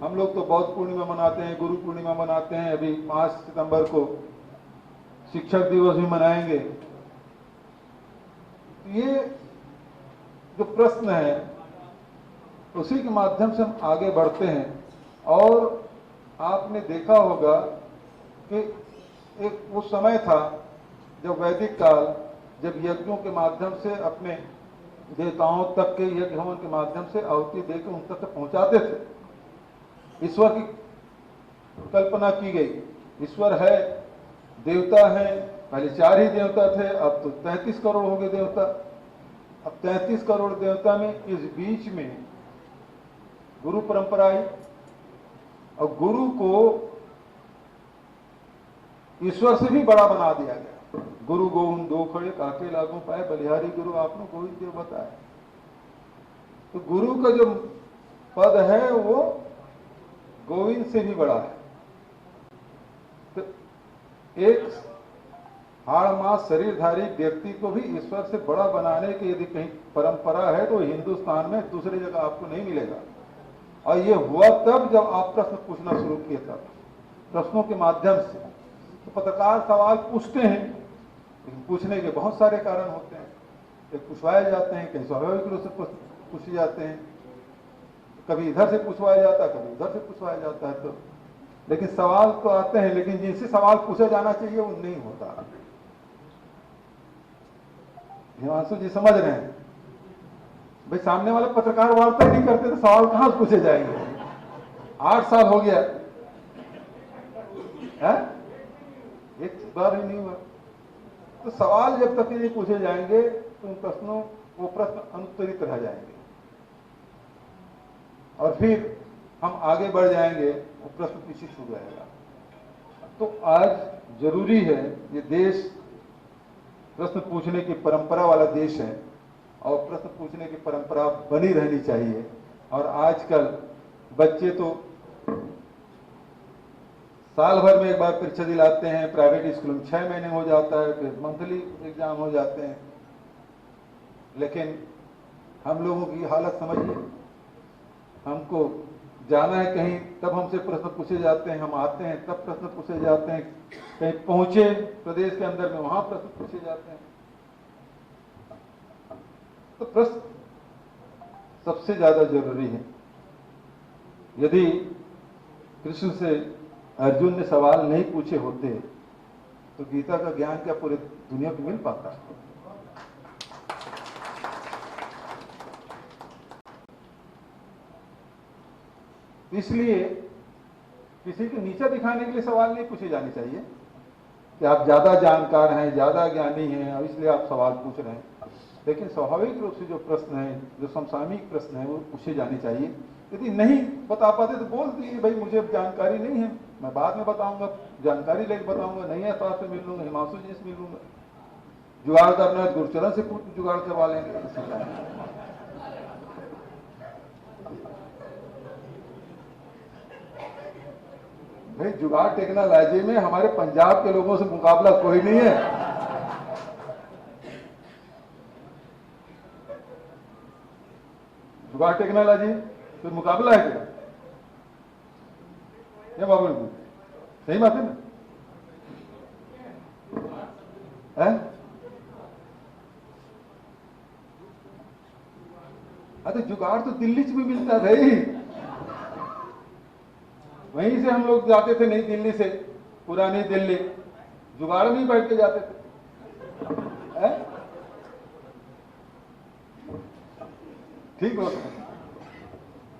हम लोग तो बौद्ध पूर्णिमा मनाते हैं, गुरु पूर्णिमा मनाते हैं, अभी 5 सितंबर को शिक्षक दिवस भी मनाएंगे। ये जो प्रश्न है उसी के माध्यम से हम आगे बढ़ते हैं। और आपने देखा होगा कि एक वो समय था जब वैदिक काल, जब यज्ञों के माध्यम से अपने देवताओं तक के यज्ञ हवन के माध्यम से आहुति देकर उन तक पहुंचाते थे। ईश्वर की कल्पना की गई, ईश्वर है, देवता है। पहले 4 ही देवता थे, अब तो 33 करोड़ हो गए देवता। अब 33 करोड़ देवता में इस बीच में गुरु परंपरा आई, और गुरु को ईश्वर से भी बड़ा बना दिया गया। गुरु गोविंद 2 खड़े काके लागू पाए, बलिहारी गुरु आपने गोविंद देव बताया। तो गुरु का जो पद है वो गोविंद से भी बड़ा है। तो एक हाड़ मांस शरीरधारी व्यक्ति को भी ईश्वर से बड़ा बनाने की यदि कहीं परंपरा है तो हिंदुस्तान में दूसरी जगह आपको नहीं मिलेगा। और ये हुआ तब जब आप प्रश्न पूछना शुरू किए, तब प्रश्नों के माध्यम से। तो पत्रकार सवाल पूछते हैं, लेकिन पूछने के बहुत सारे कारण होते हैं। कहीं पूछवाए जाते हैं, कहीं स्वाभाविक रूप से पूछे जाते हैं, कभी इधर से पूछवाया जाता है, कभी उधर से पूछवाया जाता है। तो लेकिन सवाल तो आते हैं, लेकिन जिनसे सवाल पूछा जाना चाहिए वो नहीं होता। हिमांशु जी समझ रहे हैं भाई, सामने वाले पत्रकार वार्ता नहीं करते तो सवाल कहां से पूछे जाएंगे। 8 साल हो गया है? एक बार ही नहीं हुआ। तो सवाल जब तक नहीं पूछे जाएंगे तो उन प्रश्नों वो प्रश्न अनुत्तरित रह जाएंगे, और फिर हम आगे बढ़ जाएंगे, वो प्रश्न पीछे छूट जाएगा। तो आज जरूरी है, ये देश प्रश्न पूछने की परंपरा वाला देश है, और प्रश्न पूछने की परंपरा बनी रहनी चाहिए। और आजकल बच्चे तो साल भर में एक बार परीक्षा दिलाते हैं, प्राइवेट स्कूल में 6 महीने हो जाता है, फिर मंथली एग्जाम हो जाते हैं। लेकिन हम लोगों की हालत समझिए, हमको जाना है कहीं तब हमसे प्रश्न पूछे जाते हैं, हम आते हैं तब प्रश्न पूछे जाते हैं, कहीं पहुंचे प्रदेश के अंदर में वहां प्रश्न पूछे जाते हैं। तो प्रश्न सबसे ज्यादा जरूरी है। यदि कृष्ण से अर्जुन ने सवाल नहीं पूछे होते तो गीता का ज्ञान क्या पूरे दुनिया को मिल पाता? इसलिए किसी को नीचा दिखाने के लिए सवाल नहीं पूछे जाने चाहिए कि आप ज्यादा जानकार हैं, ज्यादा ज्ञानी हैं और इसलिए आप सवाल पूछ रहे हैं। लेकिन स्वाभाविक रूप से जो प्रश्न है, जो समसामयिक प्रश्न है, वो पूछे जाने चाहिए। यदि नहीं बता पाते तो बोल दीजिए भाई मुझे जानकारी नहीं है, मैं बाद में बताऊंगा, जानकारी लेके बताऊंगा, नहीं है तो आपसे मिल लूंगा, हिमांशु जी से मिल लूंगा। जुगाड़ करना है गुरुचरण से जुगाड़ करवा लेंगे। भाई जुगाड़ टेक्नोलॉजी में हमारे पंजाब के लोगों से मुकाबला कोई नहीं है। जुगाड़ टेक्नोलॉजी तो मुकाबला है क्या? ये बाबू सही बात है ना? तो जुगाड़ तो दिल्ली से भी मिलता है भाई। वहीं से हम लोग जाते थे, नई दिल्ली से, पुरानी दिल्ली, जुगाड़ में ही बैठ के जाते थे। ठीक हो।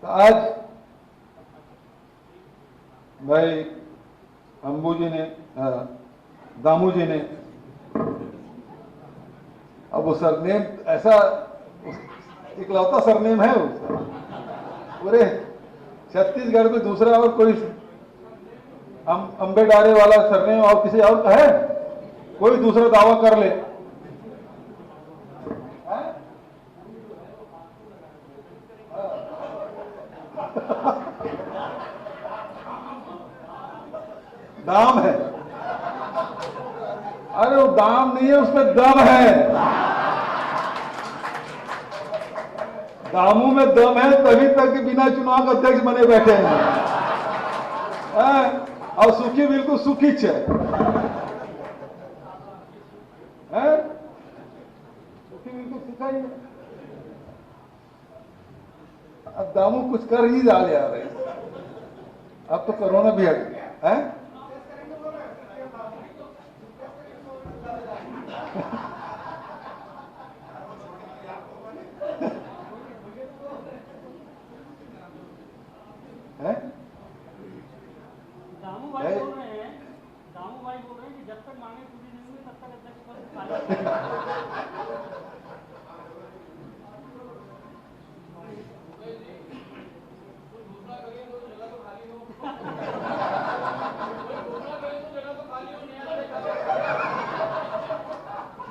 तो आज भाई अंबू जी ने, दामू जी ने, अब वो सरनेम ऐसा इकलौता सरनेम है उसका पूरे छत्तीसगढ़ में, दूसरा और कोई अंबेडारे वाला सरनेम और किसी और का है? कोई दूसरा दावा कर ले। दाम है। अरे वो दाम नहीं है, उसमें दम है। दामों में दम है, तभी तक बिना चुनाव अध्यक्ष बने बैठे हैं। और सुखी बिल्कुल सुखी है। सुखी बिल्कुल सुखा ही है। अब दामू कुछ कर ही डाले यार। अब तो कोरोना भी हट गया है। दामू भाई बोल रहे हैं कि जब तक मांगे पूरी नहीं हुई तब तक अध्यक्ष पद खाली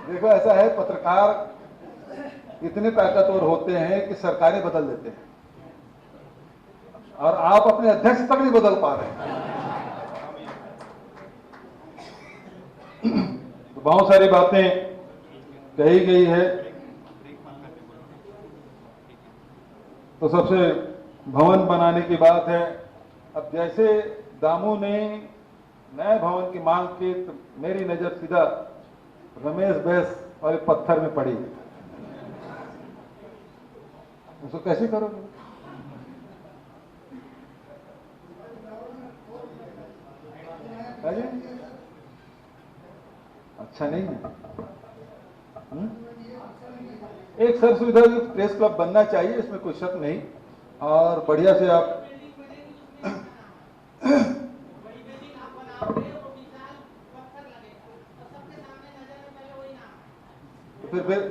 देखो ऐसा है, पत्रकार इतने ताकतवर होते हैं कि सरकारें बदल देते हैं, और आप अपने अध्यक्ष तक नहीं बदल पा रहे हैं। तो बहुत सारी बातें कही गई है। तो सबसे भवन बनाने की बात है। अब जैसे दामू ने नए भवन की मांग की, तो मेरी नजर सीधा रमेश बैस वाले पत्थर में पड़ी। उसको कैसे करोगे? अच्छा नहीं है। एक सर्व सुविधा प्रेस क्लब बनना चाहिए, इसमें कोई शक नहीं। और बढ़िया से आप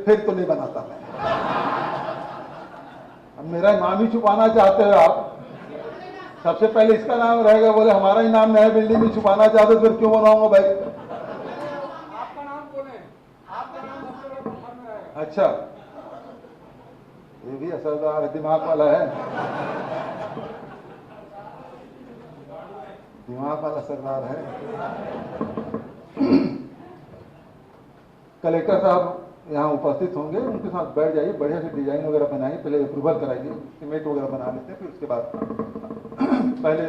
फिर तो नहीं बनाता मैं। अब मेरा नाम ही छुपाना चाहते हो आप। सबसे पहले इसका नाम रहेगा, बोले हमारा ही नाम नया बिल्डिंग में छुपाना चाहते, फिर क्यों बनाऊंगा भाई? आपका नाम कौन है? आपका नाम सबसे बड़ा पत्थर में रहेगा। अच्छा, ये भी असरदार दिमाग वाला है। दिमाग वाला सरदार है। कलेक्टर साहब यहाँ उपस्थित होंगे, उनके साथ बैठ जाइए, बढ़िया से डिजाइन वगैरह बनाइए। पहले अप्रूवल कराइए, सीमेंट वगैरह बना लेते हैं, फिर उसके बाद पहले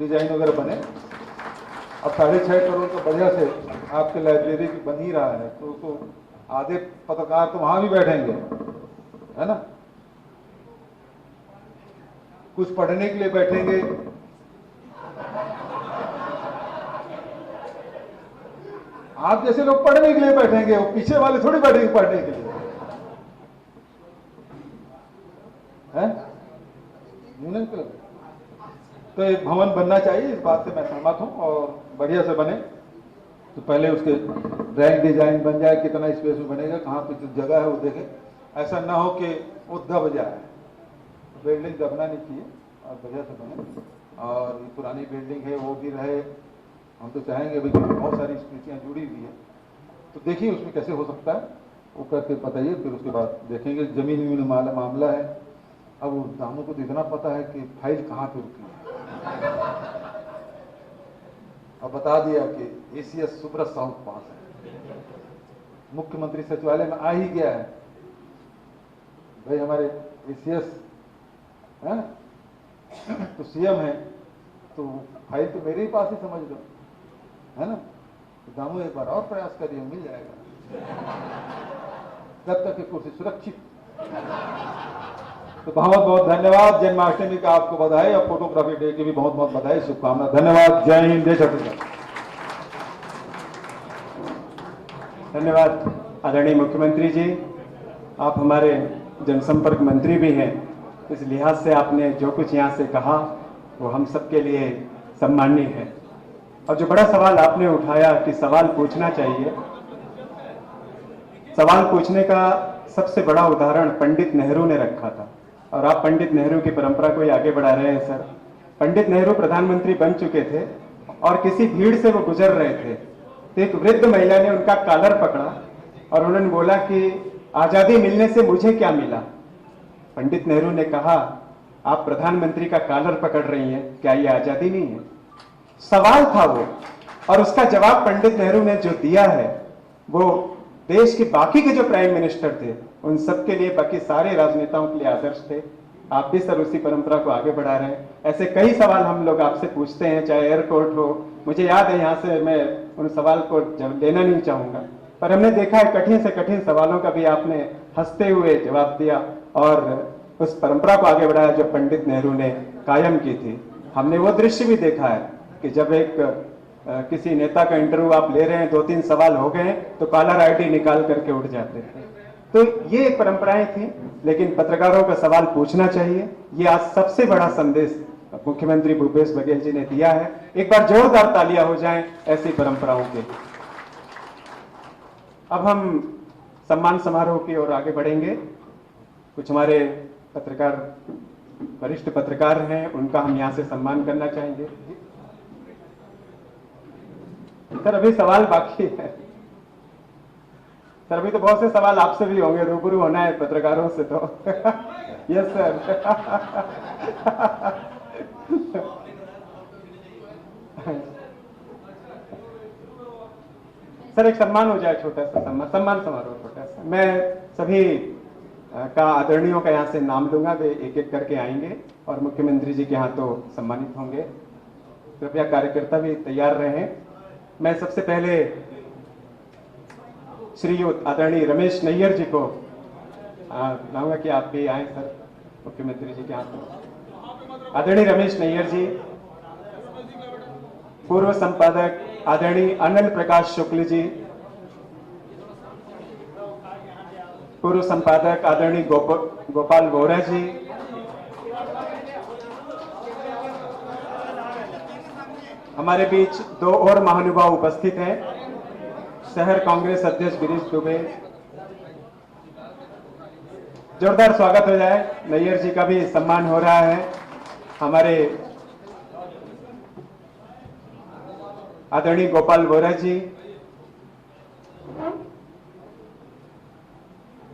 डिजाइन वगैरह बने। अब 6.5 करोड़ का बढ़िया से आपके लाइब्रेरी बन ही रहा है, तो आधे पत्रकार तो वहां भी बैठेंगे, है ना? कुछ पढ़ने के लिए बैठेंगे, आप जैसे लोग पढ़ने के लिए बैठेंगे, वो पीछे वाले थोड़ी बैठेंगे पढ़ने के लिए, है? तो एक भवन बनना चाहिए, इस बात से मैं सहमत हूं, और बढ़िया से बने। तो पहले उसके ड्राइंग डिजाइन बन जाए, कितना स्पेस में बनेगा, कहाँ पे जगह है वो देखें। ऐसा ना हो कि वो दब जाए। बिल्डिंग दबना नहीं चाहिए, और बढ़िया से बने। और ये पुरानी बिल्डिंग है, वो भी रहे। हम तो चाहेंगे भाई, बहुत सारी स्मृतियाँ जुड़ी हुई है, तो देखिए उसमें कैसे हो सकता है, वो करके बताइए। फिर उसके बाद देखेंगे। जमीन में मामला है। अब वो दामों को तो इतना पता है कि फाइल कहाँ पे रुकी है। अब बता दिया कि एसीएस सुब्रत साहू के पास है, मुख्यमंत्री सचिवालय में आ ही गया है। भाई हमारे एसीएस है तो सीएम है, तो फाइल तो मेरे ही पास ही समझ लो, है ना? तो दामू एक बार और प्रयास करिए, मिल जाएगा। तब तक की कुर्सी सुरक्षित। तो बहुत बहुत धन्यवाद। जन्माष्टमी का आपको बधाई, और फोटोग्राफी डे की भी बहुत बहुत बधाई, शुभकामना। धन्यवाद। जय हिंद, जय छत्तीसगढ़। धन्यवाद आदरणीय मुख्यमंत्री जी। आप हमारे जनसंपर्क मंत्री भी हैं, इस लिहाज से आपने जो कुछ यहाँ से कहा वो हम सबके लिए सम्माननीय है। और जो बड़ा सवाल आपने उठाया कि सवाल पूछना चाहिए, सवाल पूछने का सबसे बड़ा उदाहरण पंडित नेहरू ने रखा था, और आप पंडित नेहरू की परंपरा को ही आगे बढ़ा रहे हैं सर। पंडित नेहरू प्रधानमंत्री बन चुके थे, और किसी भीड़ से वो गुजर रहे थे, तो एक वृद्ध महिला ने उनका कॉलर पकड़ा और उन्होंने बोला कि आजादी मिलने से मुझे क्या मिला। पंडित नेहरू ने कहा, आप प्रधानमंत्री का कॉलर पकड़ रही हैं, क्या ये आजादी नहीं है? सवाल था वो, और उसका जवाब पंडित नेहरू ने जो दिया है वो देश के बाकी के जो प्राइम मिनिस्टर थे उन सबके लिए, बाकी सारे राजनेताओं के लिए आदर्श थे। आप भी सर उसी परंपरा को आगे बढ़ा रहे हैं। ऐसे कई सवाल हम लोग आपसे पूछते हैं, चाहे एयरपोर्ट हो, मुझे याद है यहाँ से मैं उन सवाल को लेना नहीं चाहूंगा, पर हमने देखा है कठिन से कठिन सवालों का भी आपने हंसते हुए जवाब दिया और उस परंपरा को आगे बढ़ाया जो पंडित नेहरू ने कायम की थी। हमने वो दृश्य भी देखा है कि जब एक किसी नेता का इंटरव्यू आप ले रहे हैं, 2-3 सवाल हो गए तो कॉलर आईडी निकाल करके उठ जाते थे। तो ये एक परंपराएं थी, लेकिन पत्रकारों का सवाल पूछना चाहिए। ये आज सबसे बड़ा संदेश मुख्यमंत्री भूपेश बघेल जी ने दिया है। एक बार जोरदार तालियां हो जाएं ऐसी परंपराओं के। अब हम सम्मान समारोह की ओर आगे बढ़ेंगे। कुछ हमारे पत्रकार, वरिष्ठ पत्रकार हैं, उनका हम यहां से सम्मान करना चाहेंगे। सर अभी सवाल बाकी है सर, अभी तो बहुत से सवाल आपसे भी होंगे, रूबरू होना है पत्रकारों से तो यस सर सर एक सम्मान हो जाए, छोटा सा सम्मान समारोह छोटा सा। मैं सभी का आदरणीयों का यहाँ से नाम लूंगा, वे एक एक करके आएंगे और मुख्यमंत्री जी के हाथों सम्मानित होंगे। कृपया कार्यकर्ता भी तैयार रहें। मैं सबसे पहले श्रीयुत आदरणीय रमेश नैयर जी को लाऊंगा कि आप भी आए सर मुख्यमंत्री जी के हाथों। आदरणीय रमेश नैयर जी, पूर्व संपादक आदरणीय अनिल प्रकाश शुक्ल जी, पूर्व संपादक आदरणीय गोपाल वोरा जी, हमारे बीच 2 और महानुभाव उपस्थित हैं। शहर कांग्रेस अध्यक्ष गिरीश दुबे, जोरदार स्वागत हो जाए। नैयर जी का भी सम्मान हो रहा है। हमारे आदरणीय गोपाल वोरा जी,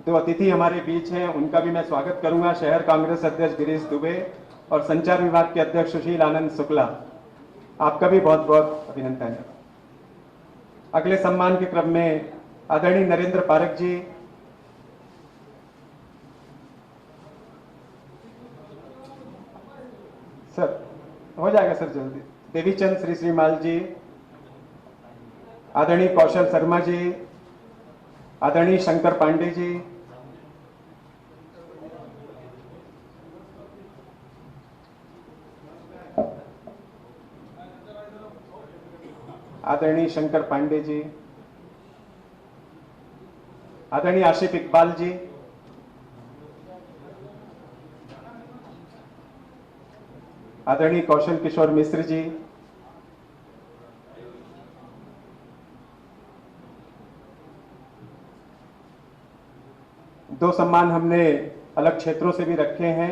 2 अतिथि हमारे बीच हैं, उनका भी मैं स्वागत करूंगा। शहर कांग्रेस अध्यक्ष गिरीश दुबे और संचार विभाग के अध्यक्ष सुशील आनंद शुक्ला, आपका भी बहुत बहुत अभिनंदन है। अगले सम्मान के क्रम में आदरणीय नरेंद्र पारक जी, सर हो जाएगा सर जल्दी। देवीचंद श्री श्रीमाल जी, आदरणीय कौशल शर्मा जी, आदरणीय शंकर पांडे जी, आदरणीय शंकर पांडे जी, आदरणीय आशिफ इकबाल जी, आदरणीय कौशल किशोर मिश्र जी, दो सम्मान हमने अलग क्षेत्रों से भी रखे हैं।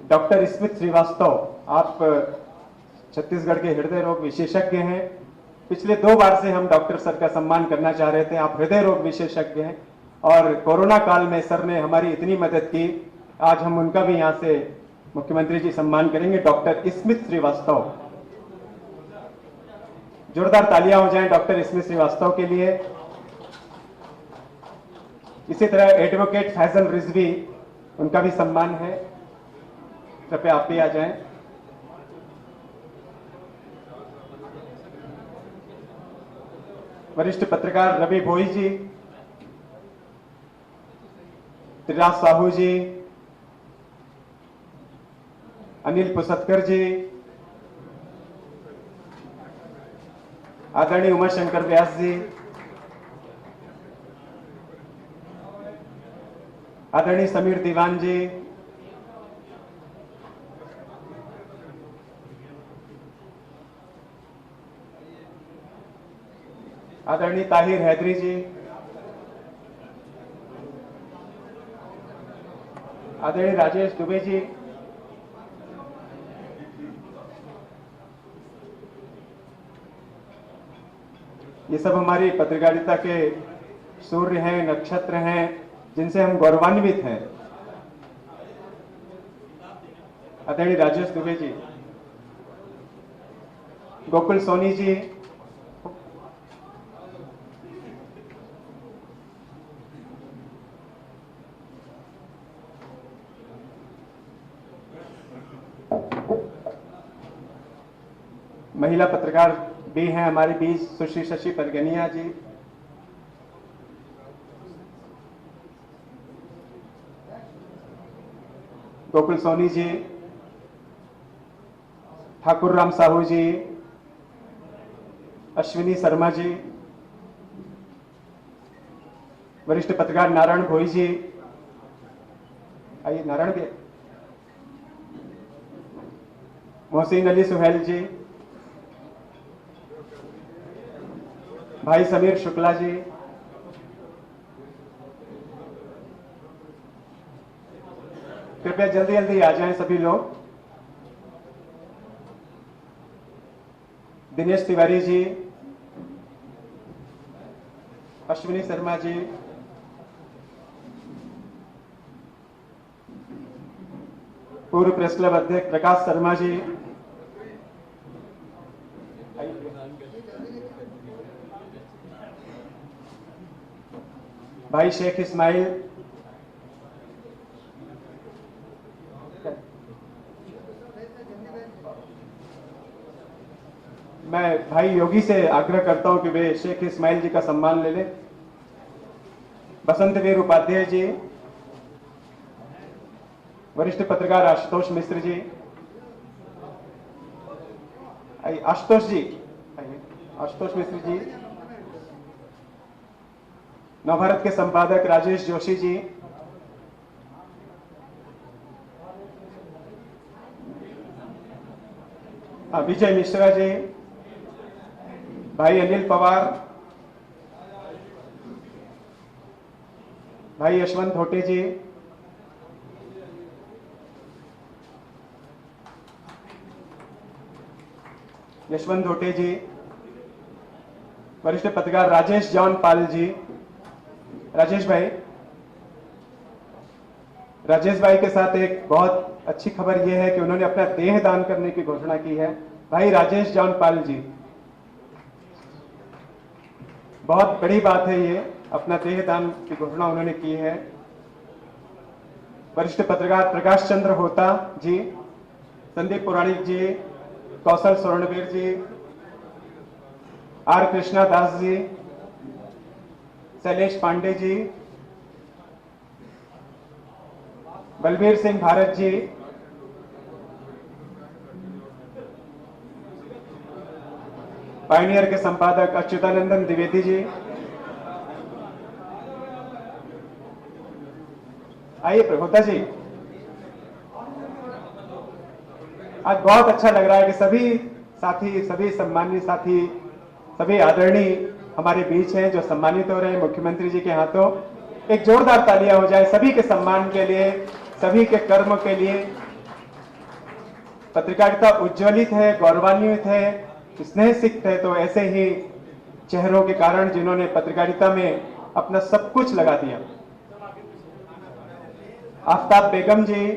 डॉक्टर स्मिथ श्रीवास्तव, आप छत्तीसगढ़ के हृदय रोग विशेषज्ञ हैं। पिछले 2 बार से हम डॉक्टर सर का सम्मान करना चाह रहे थे। आप हृदय रोग विशेषज्ञ हैं और कोरोना काल में सर ने हमारी इतनी मदद की, आज हम उनका भी यहां से मुख्यमंत्री जी सम्मान करेंगे। डॉक्टर स्मिथ श्रीवास्तव, जोरदार तालियां हो जाएं डॉक्टर स्मिथ श्रीवास्तव के लिए। इसी तरह एडवोकेट फैजल रिजवी, उनका भी सम्मान है। कृपया आप भी आ जाएं। वरिष्ठ पत्रकार रवि भोई जी, त्रिराज साहू जी, अनिल पुसतकर जी, आदरणीय उमाशंकर व्यास जी, आदरणीय समीर दीवान जी, आदरणीय ताहिर हैदरी जी, आदरणीय राजेश दुबे जी, ये सब हमारी पत्रकारिता के सूर्य हैं, नक्षत्र हैं, जिनसे हम गौरवान्वित हैं। आदरणीय राजेश दुबे जी, गोकुल सोनी जी, महिला पत्रकार भी हैं हमारे बीच, सुश्री शशि परगनिया जी, गोकुल सोनी जी, ठाकुर राम साहू जी, अश्विनी शर्मा जी, वरिष्ठ पत्रकार नारायण भोई जी, आइए नारायण जी, मोहसिन अली सुहेल जी, भाई समीर शुक्ला जी, कृपया जल्दी जल्दी आ जाएं सभी लोग। दिनेश तिवारी जी, अश्विनी शर्मा जी, पूर्व प्रेस क्लब अध्यक्ष प्रकाश शर्मा जी, भाई शेख इस्माइल, मैं भाई योगी से आग्रह करता हूं कि वे शेख इस्माइल जी का सम्मान ले लें। बसंतवीर उपाध्याय जी, वरिष्ठ पत्रकार आशुतोष मिश्र जी, आइए आशुतोष जी, आइए आशुतोष मिश्र जी, नवभारत के संपादक राजेश जोशी जी, विजय मिश्रा जी, भाई अनिल पवार, भाई यशवंत होटे जी, यशवंत होटे जी, वरिष्ठ पत्रकार राजेश जॉन पाल जी, राजेश भाई के साथ एक बहुत अच्छी खबर यह है कि उन्होंने अपना देह दान करने की घोषणा की है। भाई राजेश जॉन पाल जी, बहुत बड़ी बात है ये, अपना देह दान की घोषणा उन्होंने की है। वरिष्ठ पत्रकार प्रकाश चंद्र होता जी, संदीप पुराणिक जी, कौशल स्वर्णवीर जी, आर कृष्णा दास जी, शैलेश पांडे जी, बलबीर सिंह भारत जी, पायनियर के संपादक अच्युतानंदन द्विवेदी जी, आइए प्रभुता जी। आज बहुत अच्छा लग रहा है कि सभी साथी, सभी सम्मानित साथी, सभी आदरणीय हमारे बीच हैं जो सम्मानित हो रहे हैं मुख्यमंत्री जी के हाथों। एक जोरदार तालियां हो जाए सभी के सम्मान के लिए, सभी के कर्म के लिए। पत्रकारिता उज्ज्वलित है, गौरवान्वित है, स्नेह सिक्त है, तो ऐसे ही चेहरों के कारण जिन्होंने पत्रकारिता में अपना सब कुछ लगा दिया। आफ्ताब बेगम जी,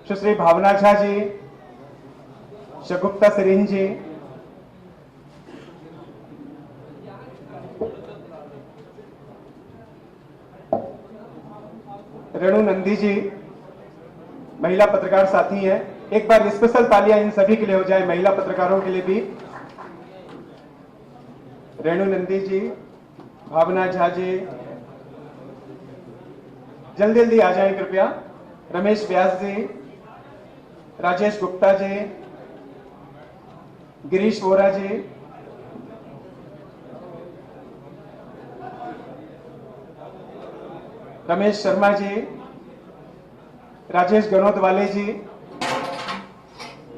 सुश्री भावना झा जी, शगुप्ता सरीन जी, रेणु नंदी जी, महिला पत्रकार साथी हैं। एक बार स्पेशल तालियां इन सभी के लिए हो जाए, महिला पत्रकारों के लिए भी। रेणु नंदी जी, भावना झा जी, जल्दी जल्दी आ जाएं कृपया। रमेश व्यास जी, राजेश गुप्ता जी, गिरीश वोरा जी, रमेश शर्मा जी, राजेश गनोद वाले जी,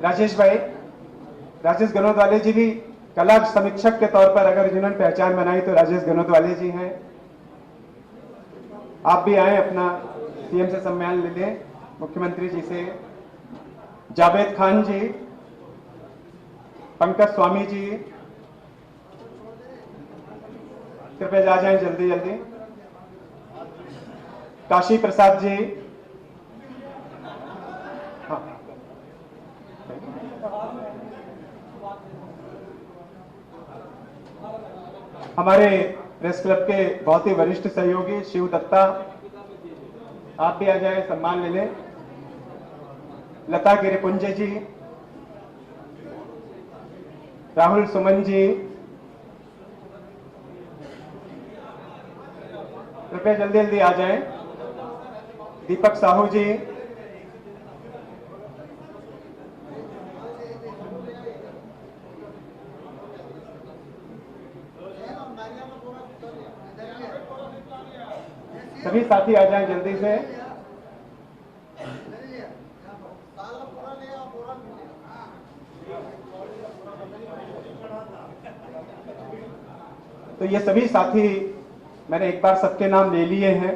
राजेश गनोद वाले जी भी कला समीक्षक के तौर पर अगर जिन्होंने पहचान बनाई तो राजेश गनोद वाले जी हैं। आप भी आए, अपना सीएम से सम्मान ले लें, मुख्यमंत्री जी से। जावेद खान जी, पंकज स्वामी जी, कृपया आ जाएं जल्दी जल्दी। काशी प्रसाद जी, हाँ। हमारे प्रेस क्लब के बहुत ही वरिष्ठ सहयोगी शिव दत्ता, आप भी आ जाए, सम्मान ले लें। लता गिरिपुंज जी, राहुल सुमन जी, कृपया जल्दी जल्दी आ जाएं। दीपक साहू जी, सभी साथी आ जाएं जल्दी से। तो ये सभी साथी मैंने एक बार सबके नाम ले लिए हैं।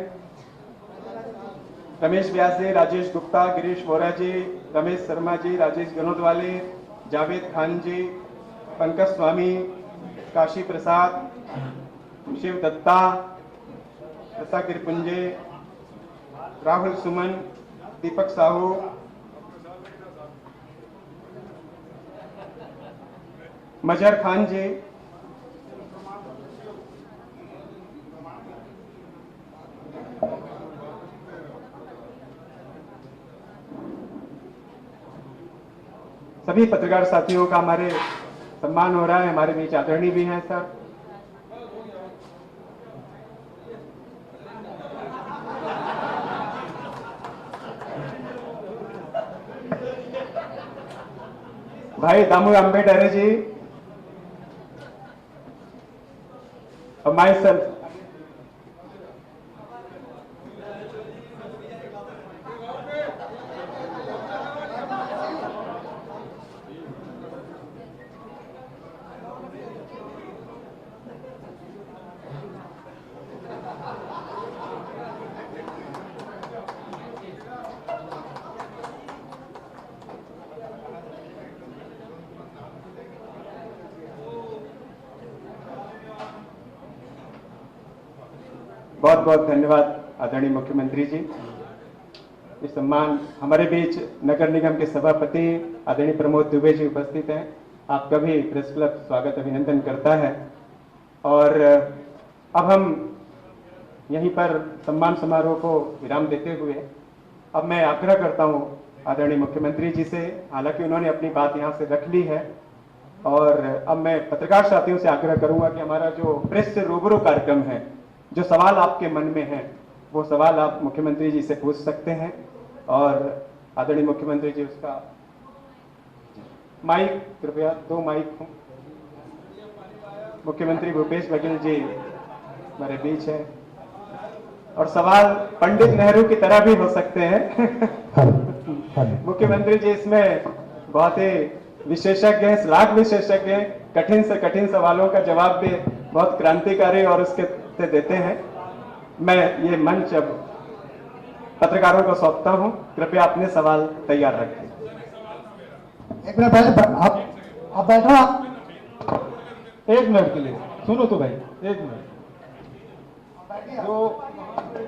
रमेश व्यास जी, राजेश गुप्ता, गिरीश वोरा जी, रमेश शर्मा जी, राजेश गनोदवाले, जावेद खान जी, पंकज स्वामी, काशी प्रसाद, शिव दत्ता, लता गिरिपुंजे, राहुल सुमन, दीपक साहू, मजहर खान जी, सभी पत्रकार साथियों का हमारे सम्मान हो रहा है। हमारे बीच आदरणीय भी हैं सर। भाई दामू अम्बेडकर जी और माई सेल्फ, बहुत बहुत धन्यवाद आदरणीय मुख्यमंत्री जी। ये सम्मान हमारे बीच नगर निगम के सभापति आदरणीय प्रमोद दुबे जी उपस्थित हैं। आपका भी प्रेस क्लब स्वागत अभिनंदन करता है। और अब हम यहीं पर सम्मान समारोह को विराम देते हुए अब मैं आग्रह करता हूं आदरणीय मुख्यमंत्री जी से, हालांकि उन्होंने अपनी बात यहां से रख ली है, और अब मैं पत्रकार साथियों से आग्रह करूंगा कि हमारा जो प्रेस से रूबरू कार्यक्रम है, जो सवाल आपके मन में है वो सवाल आप मुख्यमंत्री जी से पूछ सकते हैं। और आदरणीय मुख्यमंत्री जी उसका माइक, कृपया 2 माइक हो। मुख्यमंत्री भूपेश बघेल जी हमारे बीच है, और सवाल पंडित नेहरू की तरह भी हो सकते हैं। मुख्यमंत्री जी इसमें बहुत ही विशेषज्ञ हैं, श्लाघ विशेषज्ञ हैं। कठिन से कठिन सवालों का जवाब भी बहुत क्रांतिकारी और उसके से देते हैं। मैं ये मंच अब पत्रकारों को सौंपता हूं। कृपया अपने सवाल तैयार रखें। एक मिनट पहले आप बैठो। आप 1 मिनट के लिए सुनो तो भाई, 1 मिनट। जो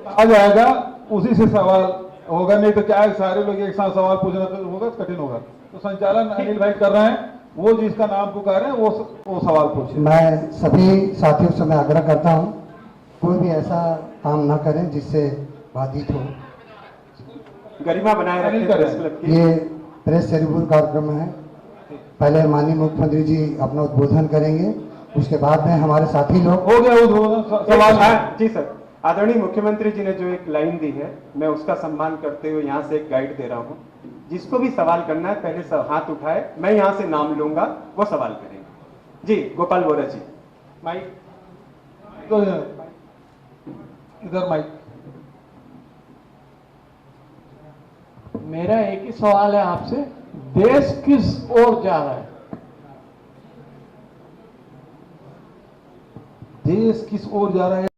आ जाएगा उसी से सवाल होगा, नहीं तो क्या है सारे लोग एक साथ सवाल पूछना तो होगा, कठिन होगा। तो संचालन अनिल भाई कर रहे हैं, वो जिसका नाम पुकारे वो सवाल पूछे। मैं सभी साथियों से मैं आग्रह करता हूं, कोई भी ऐसा काम ना करें जिससे बाधित हो। गरिमा बनाए रखें प्रेस क्लब की। ये प्रेस से रूबरू कार्यक्रम है। पहले माननीय मुख्यमंत्री जी अपना उद्बोधन करेंगे, उसके बाद में हमारे साथी लोग। हो गया उद्बोधन, सवाल। जी सर, आदरणीय मुख्यमंत्री जी ने जो एक लाइन दी है, मैं उसका सम्मान करते हुए यहाँ से एक गाइड दे रहा हूँ। जिसको भी सवाल करना है पहले सब हाथ उठाए, मैं यहाँ से नाम लूंगा, वो सवाल करेंगे। जी गोपाल वोरा जी, माइक तो इधर माइक। मेरा एक ही सवाल है आपसे, देश किस ओर जा रहा है? देश किस ओर जा रहा है?